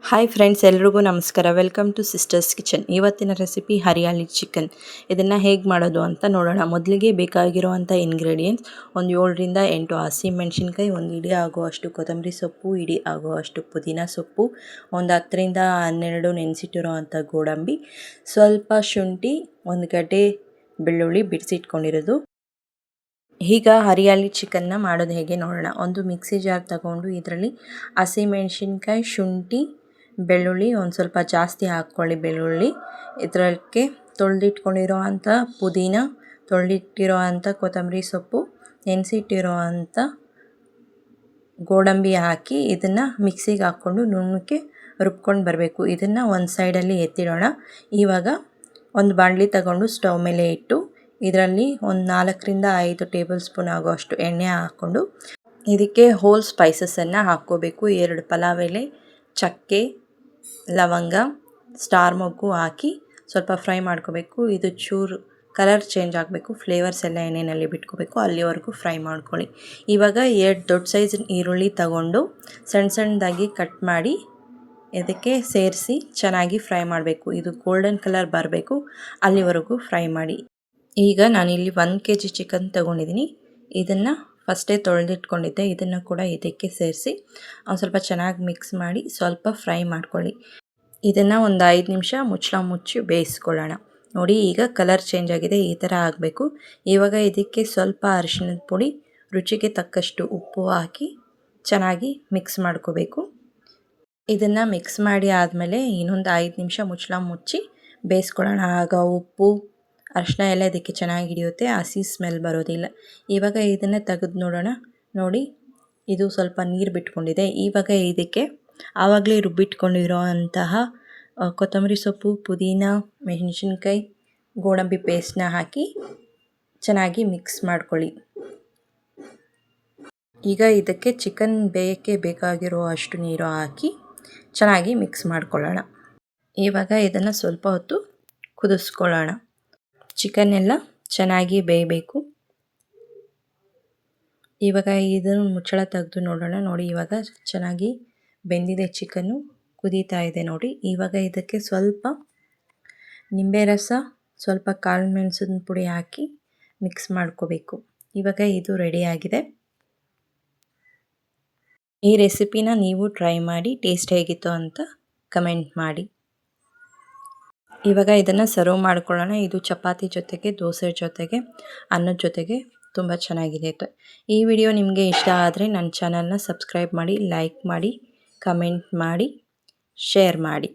Hi friends, ಎಲ್ರಿಗೂ ನಮಸ್ಕಾರ. Welcome to Sisters Kitchen. ಇವತ್ತಿನ ರೆಸಿಪಿ ಹರಿಯಾಳಿ ಚಿಕನ್. ಇದನ್ನು ಹೇಗೆ ಮಾಡೋದು ಅಂತ ನೋಡೋಣ. ಮೊದಲಿಗೆ ಬೇಕಾಗಿರುವಂಥ ಇಂಗ್ರೀಡಿಯೆಂಟ್ಸ್ ಒಂದು 7ರಿಂದ 8 ಹಸಿಮೆಣಸಿನ್ಕಾಯಿ, ಒಂದು ಇಡಿ ಆಗುವಷ್ಟು ಕೊತ್ತಂಬರಿ ಸೊಪ್ಪು, ಇಡಿ ಆಗುವಷ್ಟು ಪುದೀನ ಸೊಪ್ಪು, ಒಂದು 10ರಿಂದ 12 ನೆನೆಸಿಟ್ಟಿರುವಂಥ ಗೋಡಂಬಿ, ಸ್ವಲ್ಪ ಶುಂಠಿ, ಒಂದು ಗಡ್ಡೆ ಬೆಳ್ಳುಳ್ಳಿ ಬಿಡಿಸಿಟ್ಕೊಂಡಿರೋದು. ಈಗ ಹರಿಯಾಳಿ ಚಿಕನ್ನ ಮಾಡೋದು ಹೇಗೆ ನೋಡೋಣ. ಒಂದು ಮಿಕ್ಸಿ ಜಾರ್ ತಗೊಂಡು ಇದರಲ್ಲಿ ಹಸಿಮೆಣಸಿನ್ಕಾಯಿ, ಶುಂಠಿ, ಬೆಳ್ಳುಳ್ಳಿ ಒಂದು ಸ್ವಲ್ಪ ಜಾಸ್ತಿ ಹಾಕ್ಕೊಳ್ಳಿ. ಬೆಳ್ಳುಳ್ಳಿ ಇದಕ್ಕೆ ತೊಳೆದಿಟ್ಕೊಂಡಿರೋ ಅಂಥ ಪುದೀನ, ತೊಳೆದಿಟ್ಟಿರೋ ಅಂಥ ಕೊತ್ತಂಬರಿ ಸೊಪ್ಪು, ನೆನೆಸಿಟ್ಟಿರೋ ಗೋಡಂಬಿ ಹಾಕಿ ಇದನ್ನು ಮಿಕ್ಸಿಗೆ ಹಾಕ್ಕೊಂಡು ನುಣ್ಣಕ್ಕೆ ರುಬ್ಕೊಂಡು ಬರಬೇಕು. ಇದನ್ನು ಒಂದು ಸೈಡಲ್ಲಿ ಎತ್ತಿಡೋಣ. ಇವಾಗ ಒಂದು ಬಾಣಲಿ ತಗೊಂಡು ಸ್ಟವ್ ಮೇಲೆ ಇಟ್ಟು ಇದರಲ್ಲಿ ಒಂದು 4ರಿಂದ 5 ಟೇಬಲ್ ಸ್ಪೂನ್ ಆಗುವಷ್ಟು ಎಣ್ಣೆ ಹಾಕ್ಕೊಂಡು ಇದಕ್ಕೆ ಹೋಲ್ ಸ್ಪೈಸಸನ್ನು ಹಾಕ್ಕೋಬೇಕು. 2 ಪಲಾವ್ ಎಲೆ, ಚಕ್ಕೆ, ಲವಂಗ, ಸ್ಟಾರ್ ಮೊಗ್ಗು ಹಾಕಿ ಸ್ವಲ್ಪ ಫ್ರೈ ಮಾಡ್ಕೋಬೇಕು. ಇದು ಚೂರು ಕಲರ್ ಚೇಂಜ್ ಆಗಬೇಕು, ಫ್ಲೇವರ್ಸ್ ಎಲ್ಲ ಎಣ್ಣೆಯಲ್ಲಿ ಬಿಟ್ಕೋಬೇಕು, ಅಲ್ಲಿವರೆಗೂ ಫ್ರೈ ಮಾಡ್ಕೊಳ್ಳಿ. ಇವಾಗ 2 ದೊಡ್ಡ ಸೈಜ್ ಈರುಳ್ಳಿ ತಗೊಂಡು ಸಣ್ಣದಾಗಿ ಕಟ್ ಮಾಡಿ ಇದಕ್ಕೆ ಸೇರಿಸಿ ಚೆನ್ನಾಗಿ ಫ್ರೈ ಮಾಡಬೇಕು. ಇದು ಗೋಲ್ಡನ್ ಕಲರ್ ಬರಬೇಕು, ಅಲ್ಲಿವರೆಗೂ ಫ್ರೈ ಮಾಡಿ. ಈಗ ನಾನಿಲ್ಲಿ 1 kg ಚಿಕನ್ ತೊಗೊಂಡಿದ್ದೀನಿ. ಇದನ್ನು ಫಸ್ಟೇ ತೊಳೆದಿಟ್ಕೊಂಡಿದ್ದೆ. ಇದನ್ನು ಕೂಡ ಇದಕ್ಕೆ ಸೇರಿಸಿ ಒಂದು ಸ್ವಲ್ಪ ಚೆನ್ನಾಗಿ ಮಿಕ್ಸ್ ಮಾಡಿ ಸ್ವಲ್ಪ ಫ್ರೈ ಮಾಡ್ಕೊಳ್ಳಿ. ಇದನ್ನು ಒಂದು 5 ನಿಮಿಷ ಮುಚ್ಚಿ ಬೇಯಿಸ್ಕೊಳ್ಳೋಣ. ನೋಡಿ, ಈಗ ಕಲರ್ ಚೇಂಜ್ ಆಗಿದೆ, ಈ ಥರ ಆಗಬೇಕು. ಇವಾಗ ಇದಕ್ಕೆ ಸ್ವಲ್ಪ ಅರಿಶಿಣದ ಪುಡಿ, ರುಚಿಗೆ ತಕ್ಕಷ್ಟು ಉಪ್ಪು ಹಾಕಿ ಚೆನ್ನಾಗಿ ಮಿಕ್ಸ್ ಮಾಡ್ಕೋಬೇಕು. ಇದನ್ನು ಮಿಕ್ಸ್ ಮಾಡಿ ಆದಮೇಲೆ ಇನ್ನೊಂದು 5 ನಿಮಿಷ ಮುಚ್ಚಿ ಬೇಯಿಸ್ಕೊಳ್ಳೋಣ. ಆಗ ಉಪ್ಪು, ಅರಿಶಿಣ ಎಲ್ಲ ಇದಕ್ಕೆ ಚೆನ್ನಾಗಿ ಹಿಡಿಯುತ್ತೆ, ಹಸಿ ಸ್ಮೆಲ್ ಬರೋದಿಲ್ಲ. ಇವಾಗ ಇದನ್ನು ತೆಗೆದು ನೋಡೋಣ. ನೋಡಿ, ಇದು ಸ್ವಲ್ಪ ನೀರು ಬಿಟ್ಕೊಂಡಿದೆ. ಇವಾಗ ಇದಕ್ಕೆ ಆವಾಗಲೇ ರುಬ್ಬಿಟ್ಕೊಂಡಿರೋ ಅಂತಹ ಕೊತ್ತಂಬರಿ ಸೊಪ್ಪು, ಪುದೀನ, ಮೆಣಸಿನ್ಕಾಯಿ, ಗೋಡಂಬಿ ಪೇಸ್ಟ್ನ ಹಾಕಿ ಚೆನ್ನಾಗಿ ಮಿಕ್ಸ್ ಮಾಡ್ಕೊಳ್ಳಿ. ಈಗ ಇದಕ್ಕೆ ಚಿಕನ್ ಬೇಯಕ್ಕೆ ಬೇಕಾಗಿರೋ ಅಷ್ಟು ನೀರು ಹಾಕಿ ಚೆನ್ನಾಗಿ ಮಿಕ್ಸ್ ಮಾಡ್ಕೊಳ್ಳೋಣ. ಇವಾಗ ಇದನ್ನು ಸ್ವಲ್ಪ ಹೊತ್ತು ಕುದಿಸ್ಕೊಳ್ಳೋಣ. ಚಿಕನ್ ಎಲ್ಲ ಚೆನ್ನಾಗಿ ಬೇಯಬೇಕು. ಇವಾಗ ಇದನ್ನು ಮುಚ್ಚಳ ತೆಗೆದು ನೋಡೋಣ. ನೋಡಿ, ಇವಾಗ ಚೆನ್ನಾಗಿ ಬೆಂದಿದೆ ಚಿಕನ್ನು, ಕುದೀತಾ ಇದೆ ನೋಡಿ. ಇವಾಗ ಇದಕ್ಕೆ ಸ್ವಲ್ಪ ನಿಂಬೆ ರಸ, ಸ್ವಲ್ಪ ಕಾಳು ಮೆಣಸಿನ ಪುಡಿ ಹಾಕಿ ಮಿಕ್ಸ್ ಮಾಡ್ಕೋಬೇಕು. ಇವಾಗ ಇದು ರೆಡಿಯಾಗಿದೆ. ಈ ರೆಸಿಪಿನ ನೀವು ಟ್ರೈ ಮಾಡಿ ಟೇಸ್ಟ್ ಹೇಗಿತ್ತು ಅಂತ ಕಮೆಂಟ್ ಮಾಡಿ. ಇವಾಗ ಇದನ್ನು ಸರ್ವ್ ಮಾಡ್ಕೊಳ್ಳೋಣ. ಇದು ಚಪಾತಿ ಜೊತೆಗೆ, ದೋಸೆ ಜೊತೆಗೆ, ಅನ್ನದ ಜೊತೆಗೆ ತುಂಬ ಚೆನ್ನಾಗಿದೆ. ಈ ವಿಡಿಯೋ ನಿಮಗೆ ಇಷ್ಟ ಆದರೆ ನನ್ನ ಚಾನಲ್ನ ಸಬ್ಸ್ಕ್ರೈಬ್ ಮಾಡಿ, ಲೈಕ್ ಮಾಡಿ, ಕಮೆಂಟ್ ಮಾಡಿ, ಶೇರ್ ಮಾಡಿ.